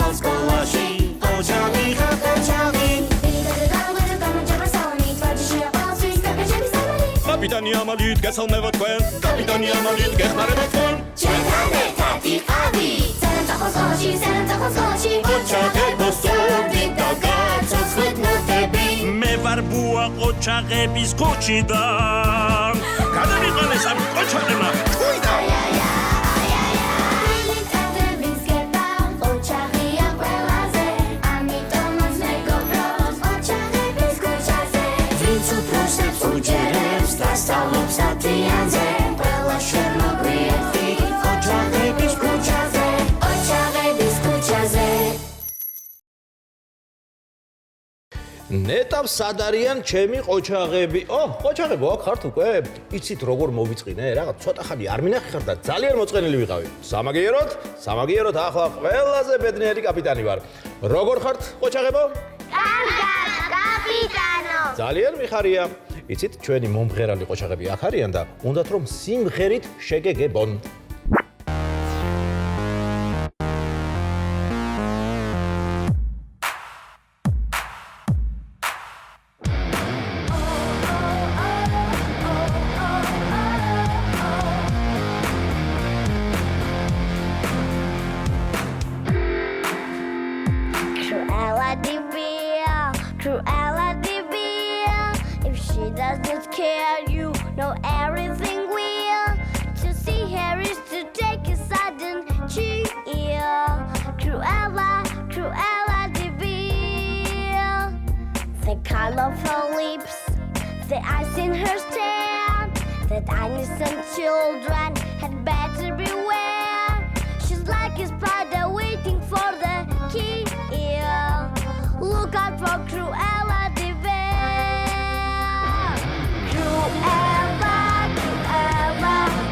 მოყავს სკოლაში ოჯახი ხარ ოჯახი კაპიტანი ამალით გესალმება თქვენ კაპიტანი ამალით გეხმარება თქვენ ჩვენთან ერთად იყავი სანამ სკოლაში ოჯახებოს სწორდით და გაცოცხლეთ ნოტები მე ვარ ბუა ყოჩაღების ქუჩიდან გადავიყენეს ამ ყოჩაღებმა თუიდან სწავლობს ათიანზე ყველა შემოგვიერთდი ოჯახების ქუჩაზე ოჯახების ქუჩაზე ნეტავ სად არიან ჩემი ყოჩაღები? ყოჩაღებო, აქ ხართ უკვე? იცით როგორ მოვიწყინე? რაღაც ცოტა ხანი არ მინახიხარ და ძალიან მოწყენილი ვიყავი. სამაგიეროდ, ახლა ყველაზე ბედნიერი კაპიტანი ვარ. როგორ ხართ ყოჩაღებო? კარგად, კაპიტანო. ძალიან მიხარია. იცით, ჩვენი მომღერალი ყოჩაღები აქ არიან და უნდათ რომ სიმღერით შეგეგებონ. Cruella de Vil. If she doesn't care, you know everything will. To see her is to take a sudden chill. Cruella de Vil. The color of her lips, the eyes in her stare. That innocent children had better beware. She's like a spider waiting for the kill. Look out for Cruella de Vil. Cruella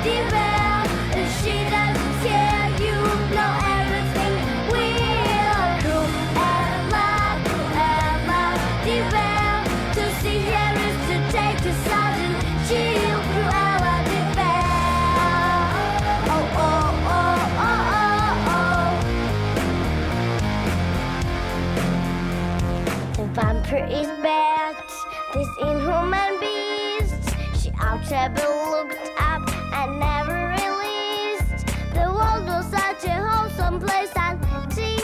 de Vil. If she doesn't care, you know everything will. Cruella de Vil. To see her is to take a sudden chill. Cruella de Vil. Oh, oh, oh, oh, oh, oh. The vampire is bad, this inhuman beast. She ought to looked up and never released. The world was such a wholesome place until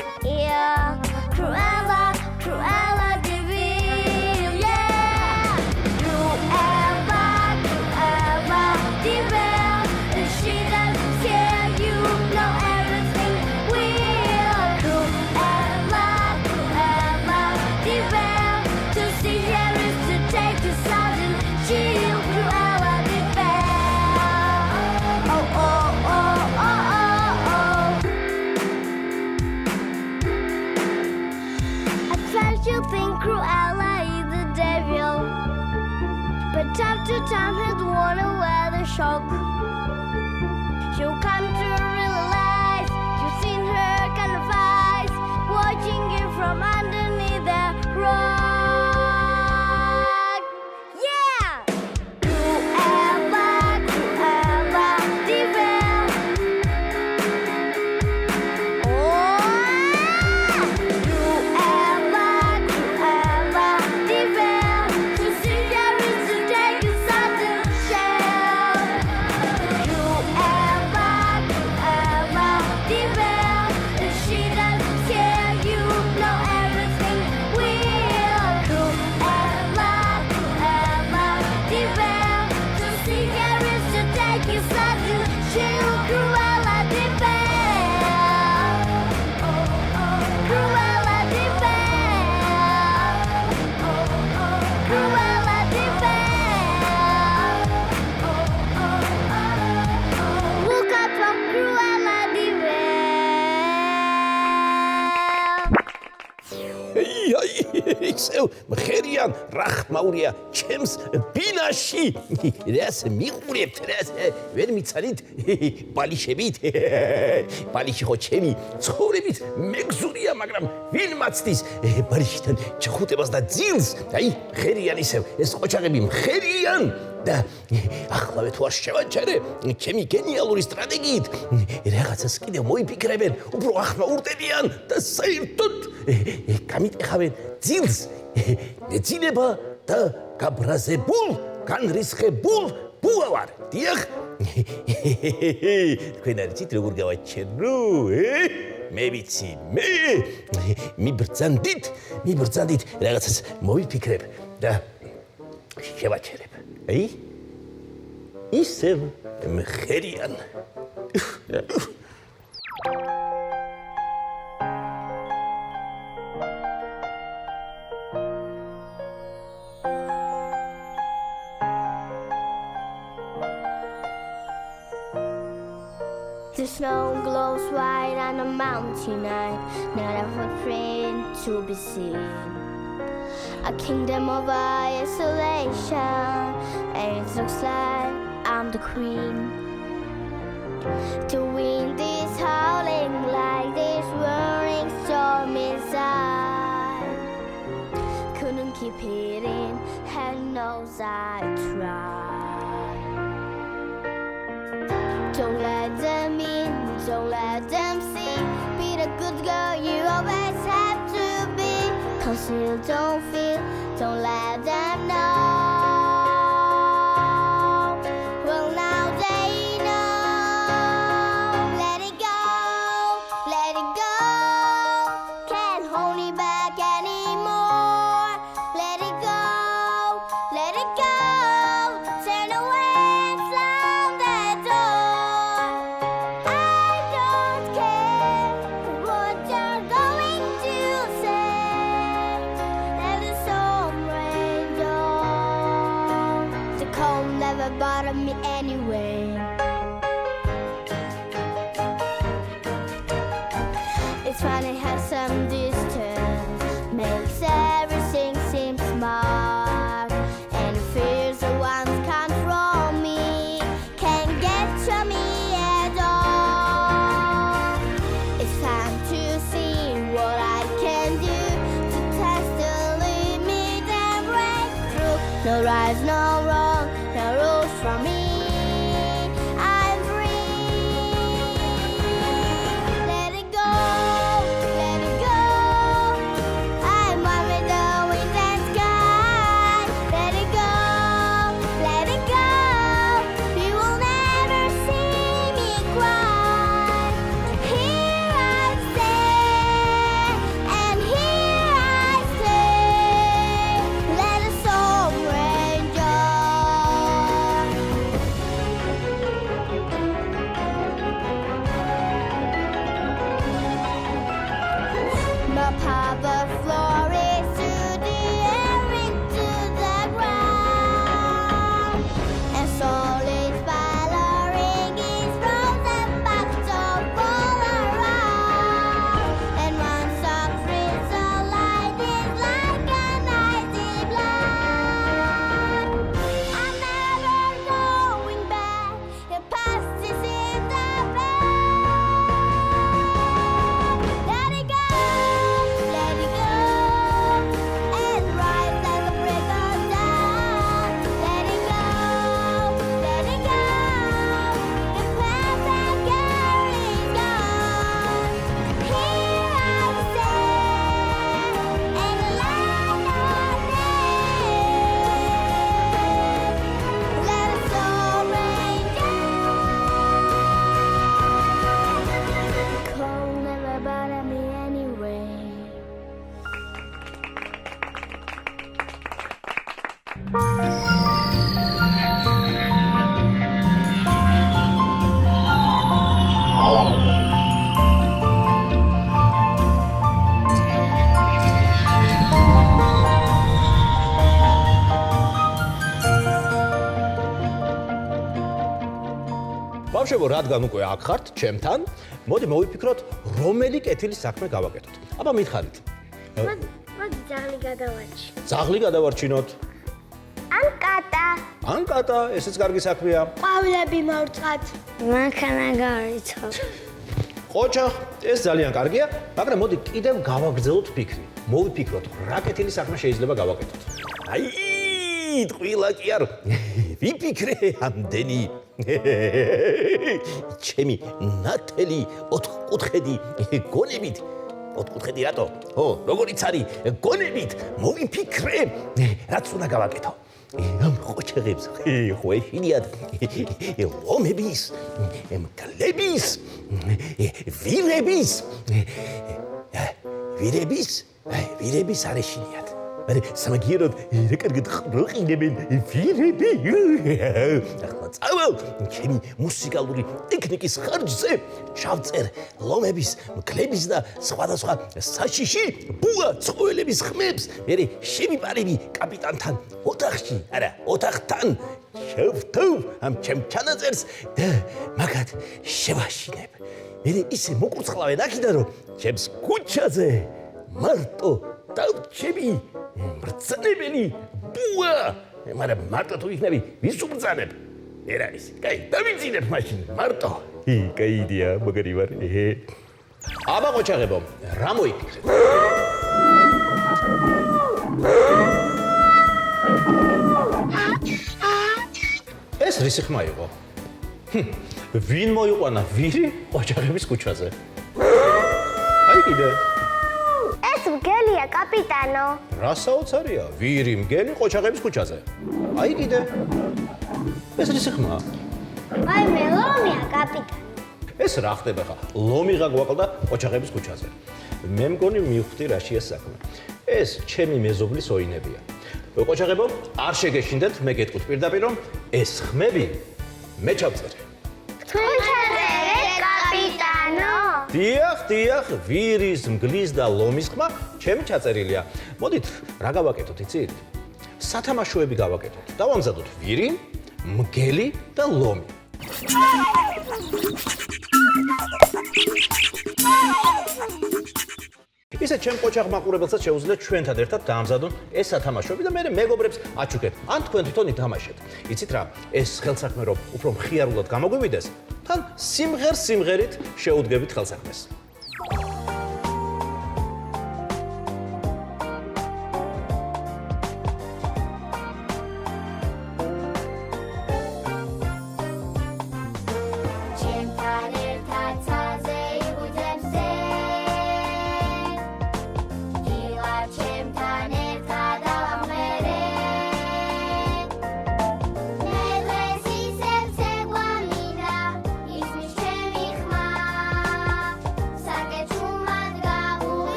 Cruella de Vil, yeah. Cruella de Vil. If she doesn't care, you know everything will. Cruella de Vil. To see her is to take a sudden chill. Cruella de Vil. Oh, oh, oh, oh, oh, oh. At first you think Cruella is the devil, but time to time has worn away the shock. She'll come to realize you've seen her kind of eyes, watching you from underneath the rock. Yeah! Cruella de Vil. Oh! Cruella de Vil. To see her is to take a sudden shell. Cruella de Vil. If she doesn't care, you know everything will. Cruella de Vil. To see her is to take a sudden chill. Cruella de Vil. Cruella de Vil. Cruella de Vil. Look out for Cruella de Vil. ისევ მღერიან რა ხმაურია ჩემს ბინაში რას მიყურებთ რას ვერ მიცანით ბალიშებით ბალიში ხო ჩემი ცხოვრებით მეგზურია მაგრამ ვინ მაცდის ბალიშიდან ჩხუტებას და ძილს აი მღერიან ისევ ეს ყოჩაღები მღერიან და ახლავე თუ არ შევაჩერე ჩემი გენიალური სტრატეგიით რაღაცას კიდევ მოიფიქრებენ, უფრო ახმაურდებიან და საერთოდ გამიტეხავენ ძილს, ეძინება და გაბრაზებულ, განრისხებულ ბუავარ. დიახ. თქვენ არ იცით როგორ გავაჩენო, მე ვიცი, მე მიბრძანდით, რაღაცას მოვიფიქრებ და შევაჩერებ. აი? ისევ მღერიან. The snow glows white on a mountain night, not a footprint to be seen. A kingdom of isolation, and it looks like I'm the queen. The wind is howling like this roaring storm inside. Couldn't keep it in, heaven knows I tried. Don't let them in, don't let them see. Be the good girl you always have to be. Conceal, don't feel, don't let them know. Well, now they know. Let it go, let it go. Can't hold it back anymore. Let it go, let it go. Turn away and slam the door. I don't care what you're going to say. Let the storm rain down. The cold never bothered me anyway. It's funny how some distance makes everything seem smart. And fears the ones control me can't get to me at all. It's time to see what I can do to test the limit and break through. No right, no wrong, no rules for me. I'm free. Let it go, let it go. I'm one with the wind and sky. Let it go, let it go. You will never see me cry. Here I stand, and here I stay. Let the storm rage on. My power floor is to the air into the ground. And solid following is frozen back to fall around. And once I freeze the light is like an icy blind. I'm never going back. The past is in the past. Let it go, let it go, and rise like a break of dawn. Let it go, let it go. The past I carry is gone. Here I stand, and the light of day. Let the storm rain down. Cold never bothered me anyway. ბავშვებო, რადგან უკვე აქ ხართ ჩემთან, მოდი მოვიფიქროთ, რომელი კეთილის საქმე გავაკეთოთ. აბა მითხარით. მოდი ძაღლი გადავარჩი. ძაღლი გადავარჩინოთ. ან კატა. ან კატა, ესეც კარგი საქმეა. ყვავილები მოვწყათ. მანქანა გავიცხოვ. ყოჩა, ეს ძალიან კარგია, მაგრამ მოდი კიდევ გავაგრძელოთ ფიქრი. მოვიფიქროთ, რა კეთილი საქმე შეიძლება გავაკეთოთ. აი, ტყუილა კი არ ვიფიქრე ამდენი ჩემი ნათელი ოთხკუთხედი გონებით ოთხკუთხედი რატო? ო, როგორიც არის გონებით მოვიფიქრე რაც უნდა გავაკეთო ამ ყოჩაღებს ხო ეშინიათ ლომების მკლების ვირების არ ეშინიათ სამაგიეროდ რა კარგად ხროყინებენ ვირები ახლა წავალ ჩემი მუსიკალური ტექნიკის ხარჯზე ჩავწერ ლომების მკლების და სხვადასხვა საშიში ბუა ცხოველების ხმებს მე შევიპარები კაპიტანთან ოთახში არა ოთახთან შევთოვ ამ ჩემ ჩანაწერს და მაგათ შევაშინებ მე ისე მოკურცხლავენ აქედან რომ ჩემს ქუჩაზე მარტო დავჩები მბრძანებელი ბუა მაგრამ მარტო თუ იქნები ვის ubრძანებ ერა ის კაი დავიძინებ მაშინ მარტო კაი იდეა მაგარი ვარ აბა ყოჩაღებო რა მოიფიქრეთ ეს რისი ხმა იყო ვინ მოიყვანა ვირი ყოჩაღების ქუჩაზე აი კიდე ეს მგელია კაპიტანო. რა საოცარია? ვირი მგელი ყოჩაღების ქუჩაზე. აი კიდე. ეს რისი ხმა? აი მე ლომია კაპიტანო. ეს რა ხდება ხა? ლომიღა გვაყდა ყოჩაღების ქუჩაზე. მე მგონი მივხვდი რაშია საქმე. ეს ჩემი მეზობლის ოინებია. ყოჩაღებო, არ შეგეშინდეთ, მე გეტყვით პირდაპირ რომ ეს ხმები მე ჩავწერე. თქვენ ჩაწერეთ კაპიტანო. დიახ, ვირის, მგლის და ლომის ხმა ჩემი ჩაწერილია. მოდით, რა გავაკეთოთ, იცით? სათამაშოები გავაკეთოთ. დავამზადოთ ვირი, მგელი და ლომი. ისე ჩემ ყოჩაღ მაყურებელსაც შეუძლიათ ჩვენთან ერთად დაამზადონ ეს სათამაშოები და მე მეგობრებს აჩუქეთ. ან თქვენ თვითონ ითამაშეთ. იცით რა, ეს ხელსაქმე რომ უფრო მხიარულად გამოგვივიდეს, თან სიმღერით შეუდგებით ხელსაქმეს.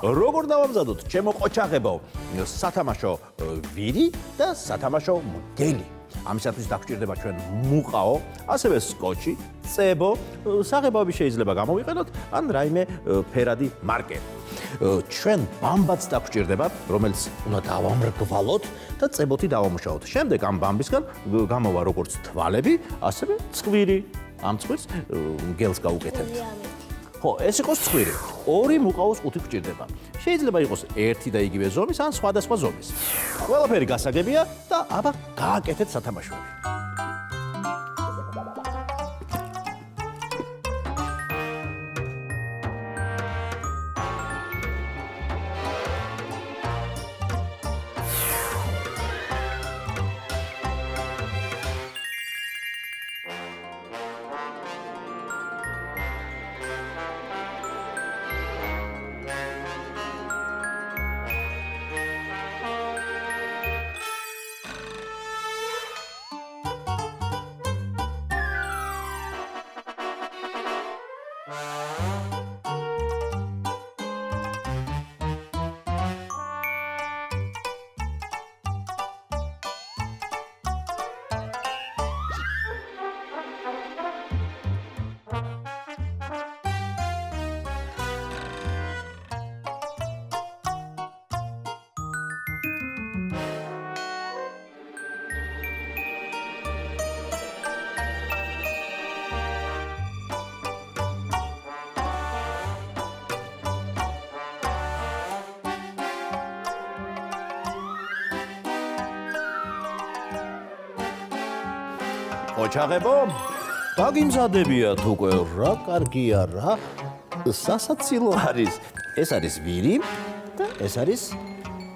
როგორ დავამზადოთ ჩემო ყოჩაღებო სათამაშო ვირი და სათამაშო მგელი. ამისათვის დაგვჭირდება ჩვენ მუყაო, ასევე სკოჩი, წებო, საღებავი შეიძლება გამოვიყენოთ, ან რაიმე ფერადი მარკერი. ჩვენ ბამბაც დაგვჭირდება, რომელიც უნდა დავამრგვალოთ და წებოთი დავამუშაოთ. შემდეგ ამ ბამბისგან გამოვა როგორც თვალები, ასევე ცხვირი. ამ ცხვირს მგელს გავუკეთებთ. ხო, ეს იყოს ცხვირი. ორი მუყაოს ყუთი გვჭირდება. შეიძლება იყოს ერთი და იგივე ზომის, ან სხვადასხვა ზომის. ყველაფერი გასაგებია და აბა გააკეთეთ სათამაშოები. ოჩაღებო, დაგიმზადებიათ უკვე, რა კარგია რა. სასაცილო არის. ეს არის ვირი და ეს არის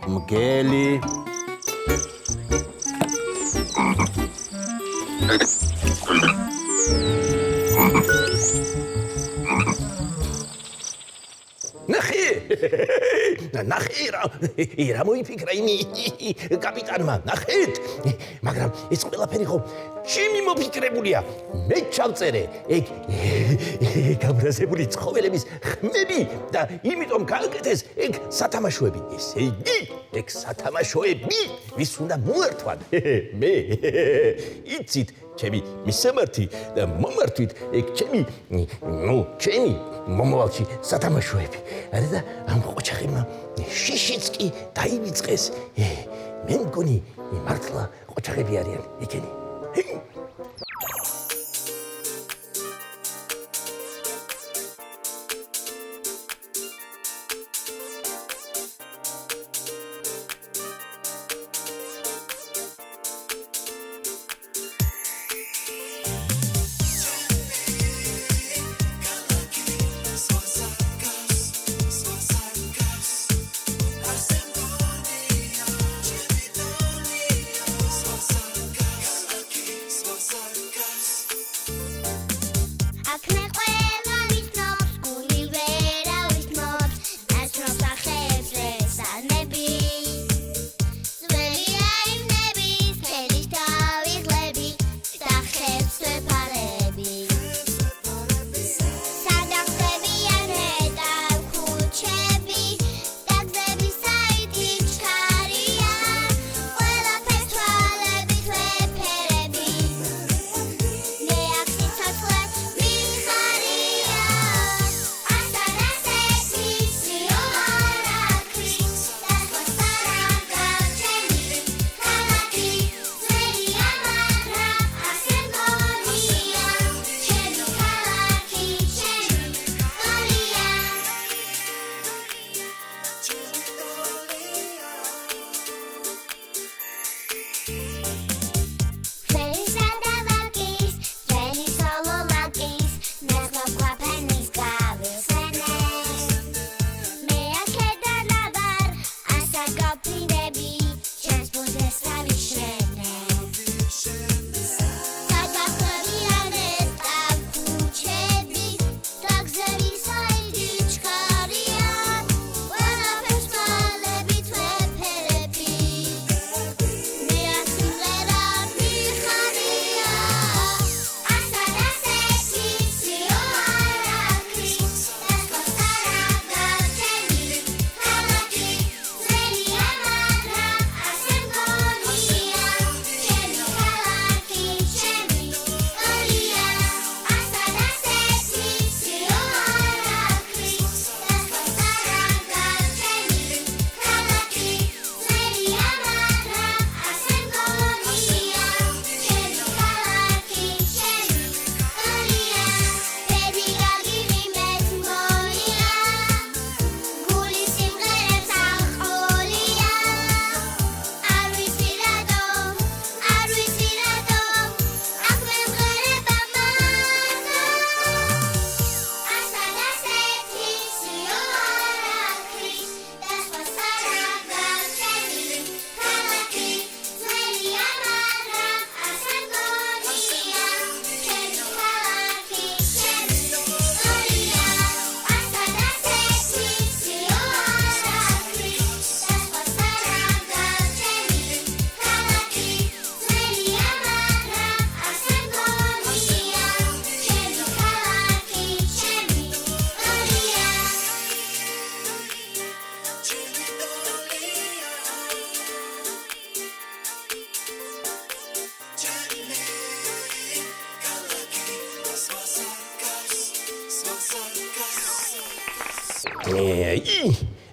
მგელი. ნახე რა მოიფიქრა იმი კაპიტანმა, ნახეთ, მაგრამ ეს ყველაფერი ხო ჩემი მოფიქრებულია. მე ჩავწერე ეგ გამრაზებული ცხოველების ხმები და იმიტომ გააკეთეს ეგ სათამაშოები. ესე იგი, ეგ სათამაშოები ვის უნდა მოართვან? მე იცით, ჩემი მისამართი და მომართვით ეგ ჩემი მომავალში სათამაშოები. არა და ამ ყოჩაღებმა შიშიც კი დაივიწყეს. მე მგონი მართლა ყოჩაღები არიან ეგენი.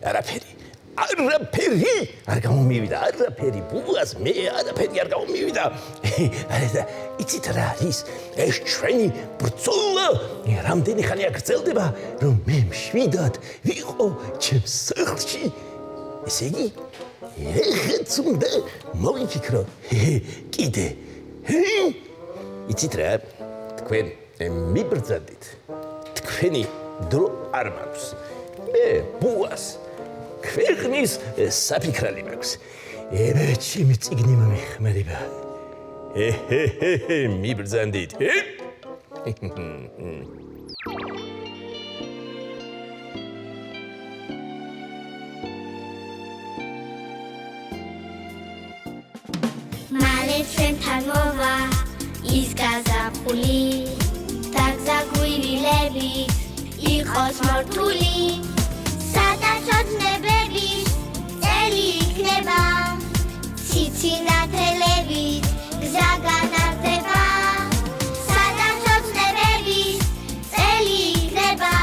არაფერი არ გამომივიდა, არაფერი ბუბას მე არაფერი არ გამომივიდა. იცით რა არის? ეს ჩვენი ბრძოლა რამდენი ხანია გრძელდება, რომ მე მშვიდად ვიყო ჩემს სახლში. ესე იგი, ეხეც უნდა მოვიფიქრო კიდე. იცით რა? თქვენ მიბრძანდით. თქვენი დრო არ მაქვს. მე ბუას ქვეყნის საფიქრალი მაქვს. ჩემი წიგნი მომიხმარება. მიბრძანდით. მალე ჩვენთან მოვა ის გაზაფხული და გვირილებით იყოს მორთული სადაც ოცნებების წელი იქნება ციცინათელებით გზა განარდება სადაც ოცნებების წელი იქნება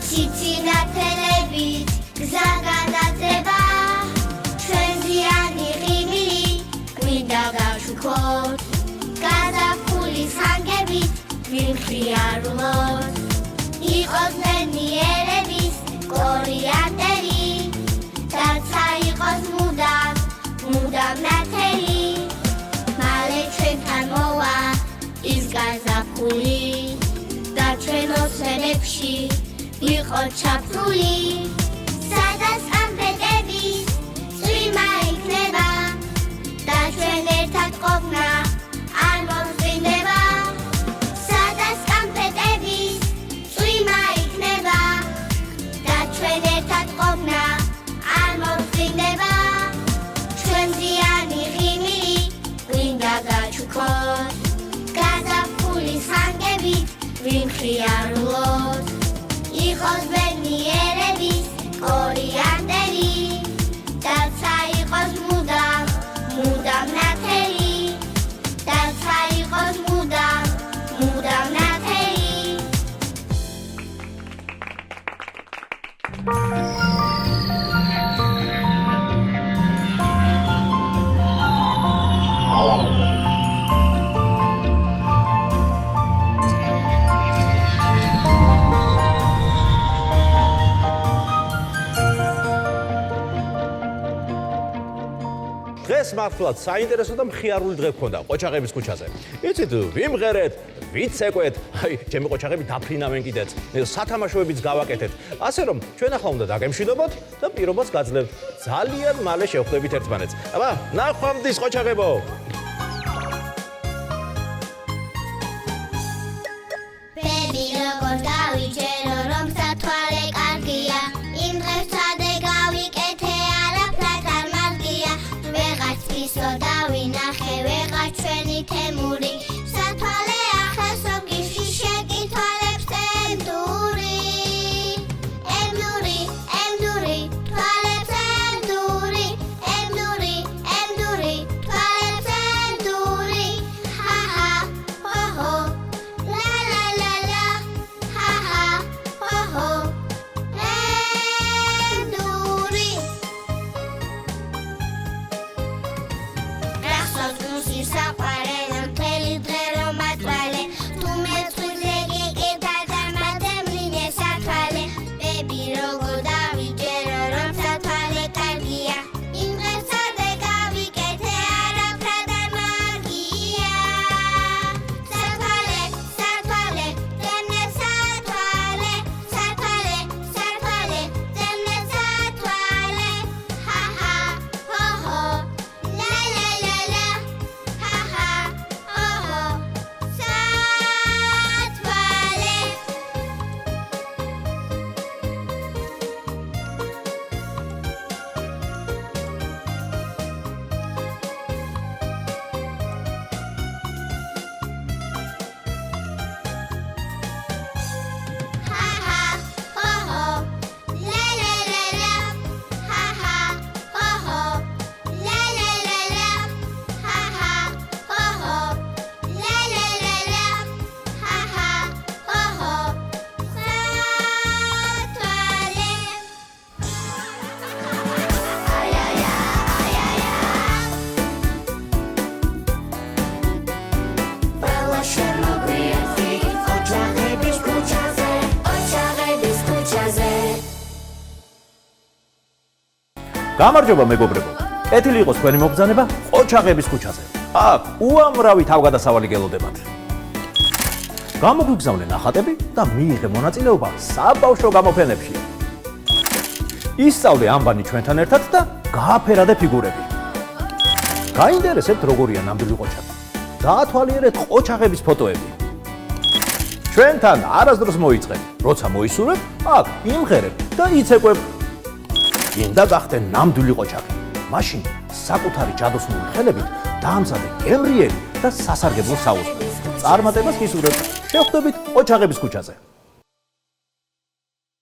ციცინათელებით გზა განარდება ჩვენ ზიანი ღიმილი გვინდა გავშუქოთ გაზაფხულის ხანგებით ვიმხიარულოთ იყოს მენიერების კორიანდერი დაცა იყოს მუდამ ნათელი მალე ჩვენთან მოვა ის გაზაფხული და ჩვენ ოცნებებში ვიყოთ ჩაფრული სადაც ამბედების წვიმა იქნება და ჩვენ ერთად ყოფნა არ მომწინდება სადაც კამფეტების წვიმა იქნება და ჩვენ ერთად ყოფნა არ მომწინდება ჩვენ ზიანი ღიმილი გვინდა გაჩუქოთ გაზაფხულის ხანგებით ვიმხიარულოთ იყოს ბედნიერების კორიანდერი დაცა იყოს მუდამ ნათელი დაცა იყოს მუდამ ნათელი დღეს მართლაც საინტერესო და მხიარული დღე გქონდა ყოჩაღების ქუჩაზე. იცით, ვიმღერეთ, ვიცეკვეთ, ჩემი ყოჩაღები დაფრინავენ კიდეც. სათამაშოებიც გავაკეთეთ. ასე რომ, ჩვენ ახლა უნდა დაგემშვიდობოთ და პირობას გაძლევთ. ძალიან მალე შევხვდებით ერთმანეთს. აბა, ნახვამდის ყოჩაღებო. ბები როგორ დავიჯერო რომ სათვალე კარგია იმ დღეს სადე გავიკეთე არაფრად არ მარგია ვეღაც ისო დავინახე ვეღაც ჩვენი თემური სათვალე ახლა სოფლში შეკითვალებს ემდური თვალებს ემდური თვალებს ემდური ჰაჰა ჰოჰო გამარჯობა მეგობრებო. ეთილი იყოს თქვენი მობრძანება ყოჩაღების ქუჩაზე. აქ უამრავი თავგადასავალი გელოდებათ. გამოგვიგზავნე ნახატები და მიიღე მონაწილეობა საბავშვო გამოფენებში. ისწავლე ამბანი ჩვენთან ერთად და გააფერადე ფიგურები. გაინტერესებთ როგორია ნამდვილი ყოჩაღი? დაათვალიერეთ ყოჩაღების ფოტოები. ჩვენთან არასდროს მოიწყებ, როცა მოისურვებ, აქ იმღერებ და იცეკვებ. გინდა გახდე ნამდვილი ყოჩაღი. მაშინ საკუთარი ჯადოსნური ხელებით დაამზადე გემრიელი და სასარგებლო საუზმე. წარმატებას გისურვებ. შევხვდებით ყოჩაღების ქუჩაზე.